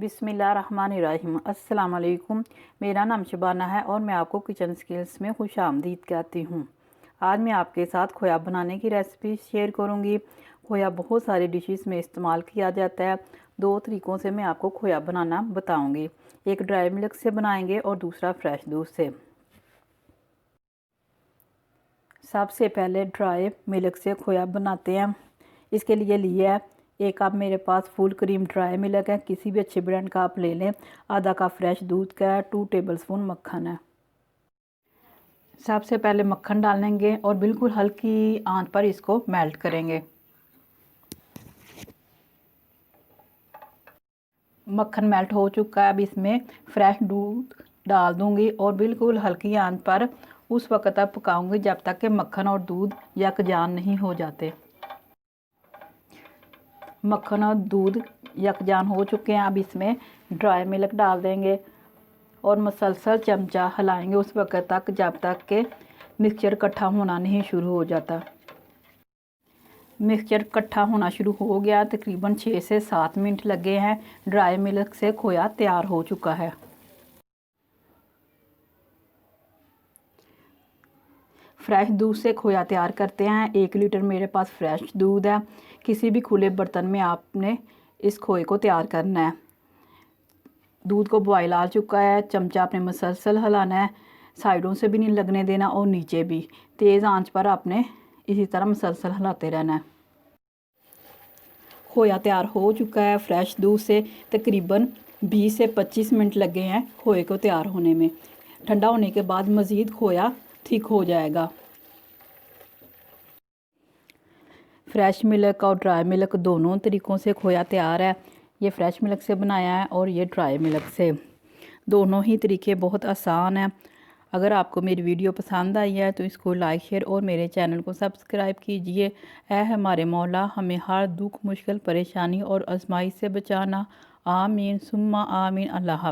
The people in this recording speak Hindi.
बिस्मिल्लाहिर्रहमानिर्रहीम। अस्सलाम वालेकुम। मेरा नाम शबाना है और मैं आपको किचन स्किल्स में खुश आमदीद कहती हूँ। आज मैं आपके साथ खोया बनाने की रेसिपी शेयर करूँगी। खोया बहुत सारी डिशेस में इस्तेमाल किया जाता है। दो तरीक़ों से मैं आपको खोया बनाना बताऊँगी। एक ड्राई मिल्क से बनाएंगे और दूसरा फ्रेश दूध से। सबसे पहले ड्राई मिल्क से खोया बनाते हैं। इसके लिए लिया है एक कप मेरे पास फुल क्रीम ड्राई मिल्क है, किसी भी अच्छे ब्रांड का आप ले लें। आधा कप फ्रेश दूध का है, 2 टेबलस्पून मक्खन है। सबसे पहले मक्खन डालेंगे और बिल्कुल हल्की आंच पर इसको मेल्ट करेंगे। मक्खन मेल्ट हो चुका है। अब इसमें फ्रेश दूध डाल दूंगी और बिल्कुल हल्की आंच पर उस वक्त तक पकाऊंगी जब तक कि मक्खन और दूध यकजान नहीं हो जाते। मक्खन और दूध यकजान हो चुके हैं। अब इसमें ड्राई मिल्क डाल देंगे और मुसलसल चमचा हिलाएंगे उस वक्त तक जब तक कि मिक्सचर इकट्ठा होना नहीं शुरू हो जाता। मिक्सचर इकट्ठा होना शुरू हो गया। तकरीबन 6 से 7 मिनट लगे हैं। ड्राई मिल्क से खोया तैयार हो चुका है। फ्रेश दूध से खोया तैयार करते हैं। 1 लीटर मेरे पास फ्रेश दूध है। किसी भी खुले बर्तन में आपने इस खोए को तैयार करना है। दूध को बॉयल आ चुका है। चमचा आपने मुसलसल हिलाना है, साइडों से भी नहीं लगने देना और नीचे भी। तेज़ आंच पर आपने इसी तरह मुसलसल हिलाते रहना है। खोया तैयार हो चुका है। फ्रेश दूध से तकरीबन 20 से 25 मिनट लगे हैं खोए को तैयार होने में। ठंडा होने के बाद मज़ीद खोया थिक हो जाएगा। फ्रेश मिल्क और ड्राई मिल्क दोनों तरीक़ों से खोया तैयार है। ये फ्रेश मिल्क से बनाया है और ये ड्राई मिल्क से। दोनों ही तरीके बहुत आसान हैं। अगर आपको मेरी वीडियो पसंद आई है तो इसको लाइक शेयर और मेरे चैनल को सब्सक्राइब कीजिए। ऐ हमारे मौला हमें हर दुख मुश्किल परेशानी और आजमाइश से बचाना। आमीन सुम्मा आमीन। अल्लाह हाफ़िज़।